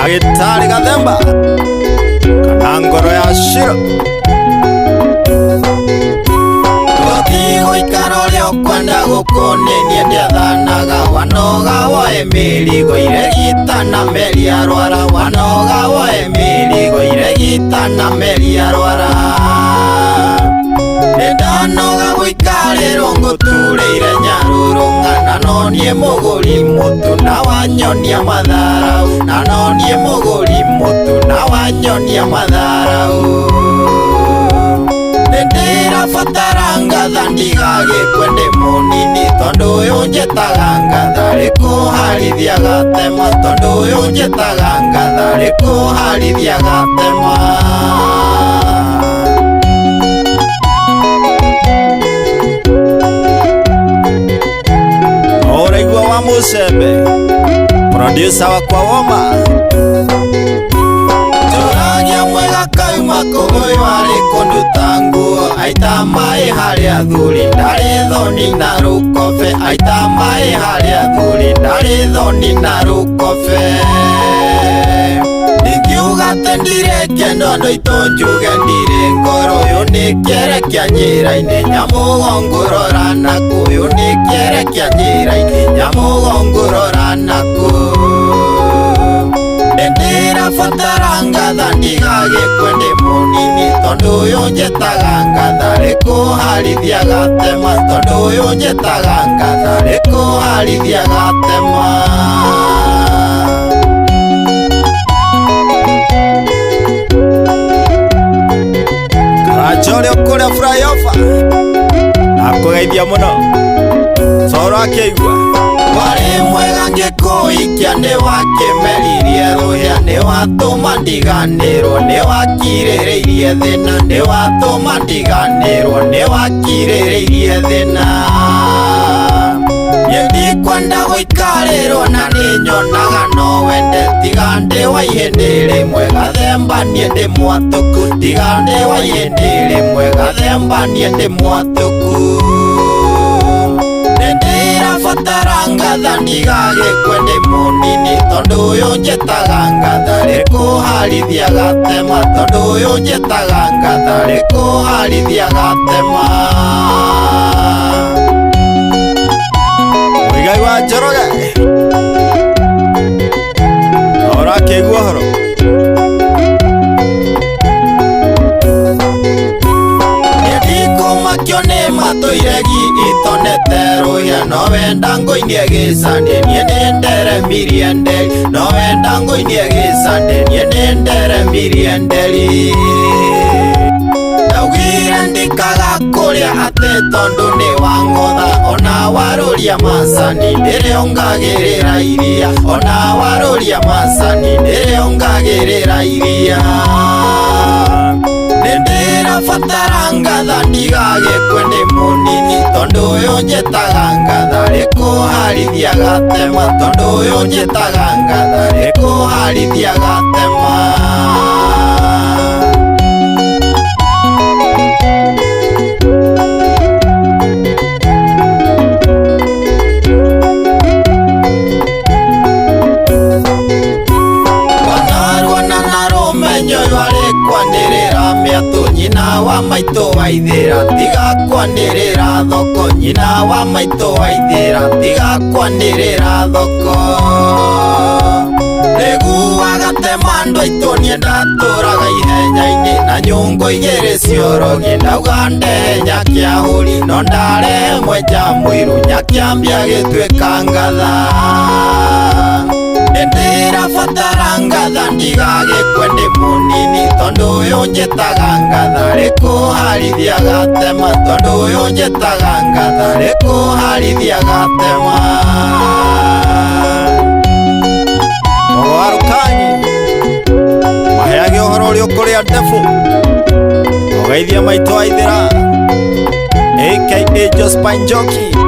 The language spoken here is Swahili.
Ndagĩtarĩ Gathemba kana ngoro ya Shiro. Gũikara ũrĩa ũkwenda gũkũnĩnia ndĩathanaga, wanoga woe mĩrigo iregitana meri arwara, wanoga woe mĩrigo iregitana meri arwara. Nĩndanoga gũikarĩrwo ngũturĩire Nyarurunga, na no niĩ mũgũri mũtu na wanyonia matharau, na no niĩ mũgũri mũtu na wanyonia matharau. Nĩndĩrabatara ngatha ndigagĩkue ndĩ mũnini, tondũ ũyũ njĩtaga ngatha rĩkũharithia gatema, tondũ ũyũ njĩtaga ngatha rĩkũharithia gatema. Ũraigua wa Mũcembe, producer wa kwa Woma. Tũragia mwega kauma kũgũi warĩ kũnduta nguo, aita maĩ harĩa thuri ndarĩ thoni na rũkobe, aita maĩ harĩa thuri ndarĩ thoni na rũkobe. Ndingiuga atĩ ndirĩkĩenda ũndũ itũ njuge ndirĩ ngoro, ũyũ nĩ kĩere kĩa njĩra-inĩ nyamũgo ngũrora naku, ũyũ nĩ kĩere kĩa njĩra-inĩ nyamũgo ngũrora naku. Nĩndĩrabatara ngatha ndigagĩkue ndĩ mũnini, tondũ ũyũ njĩtaga ngatha rĩkũharithia gatema, tondũ ũyũ njĩtaga ngatha rĩkũharithia gatema. Karanja ũrĩa ũkũrĩa flyover nakũgeithia mũno Coro akĩigua. Warĩ mwega ngĩkũhikia nĩwakĩmeririe rũhĩa, nĩwatũma ndiganĩrwo nĩwakirĩrĩirie thĩna, nĩwatũma ndiganĩrwo nĩwakirĩrĩirie thĩna. Niĩ ndikwenda gũikarĩrwo na nĩnyonaga no wende, tiga ndĩ wa ihĩndĩ rĩmwe Gathemba niĩ ndĩ mwatũku, tiga ndĩ wa ihĩndĩ rĩmwe Gathemba niĩ ndĩ mwatũku. Nĩndĩrabatara ngatha ndigagĩkue ndĩ mũnini, tondũ ũyũ njĩtaga ngatha rĩkũharithia gatema, tondũ ũyũ njĩtaga ngatha rĩkũharithia gatema. Mũigai wa Njoroge ũrakĩigua ũhoro. Nĩndikũmakio nĩ matũ iregi itonete rũhĩa, no wenda ngũinie gĩcandĩ niĩ nĩnderemirie nderi, no wenda ngũinie gĩcandĩ niĩ nĩnderemirie nderi. Ndaugire ndikaga kũrĩa atĩ tondũ nĩ wang'otha, ona warũria macani ndĩrĩongagĩrĩra iria, ona warũria macani ndĩrĩongagĩrĩra iria. Nĩndĩrabatara ngatha ndigagĩkue ndĩ mũnini, tondũ ũyũ njĩtaga ngatha rĩkũharithia gatema, tondũ ũyũ njĩtaga ngatha rĩkũharithia gatema. Nyina wa maitũ waithĩra tiga kwanĩrĩra thoko, nyina wa maitũ waithĩra tiga kwanĩrĩra thoko. Rĩguaga tema andũ aitũ niĩ ndatũraga ihenya-inĩ, na nyũngũ igĩrĩ ciorogi ndauga ndehe nyakĩahũri, no ndarehe mwenja mũiru nyakĩambia gĩtuĩka ngatha. Nĩndĩrabatara ngatha ndigagĩkue ndĩ mũnini, tondũ ũyũ njĩtaga ngatha rĩkũharithia gatema, tondũ ũyũ njĩtaga ngatha rĩkũharithia gatema. Mũgarũkanyi maheage ũhoro ũrĩa ũkũrĩa ndefu, ũgeithia maitũ Waithĩra aka Jospine Njoki.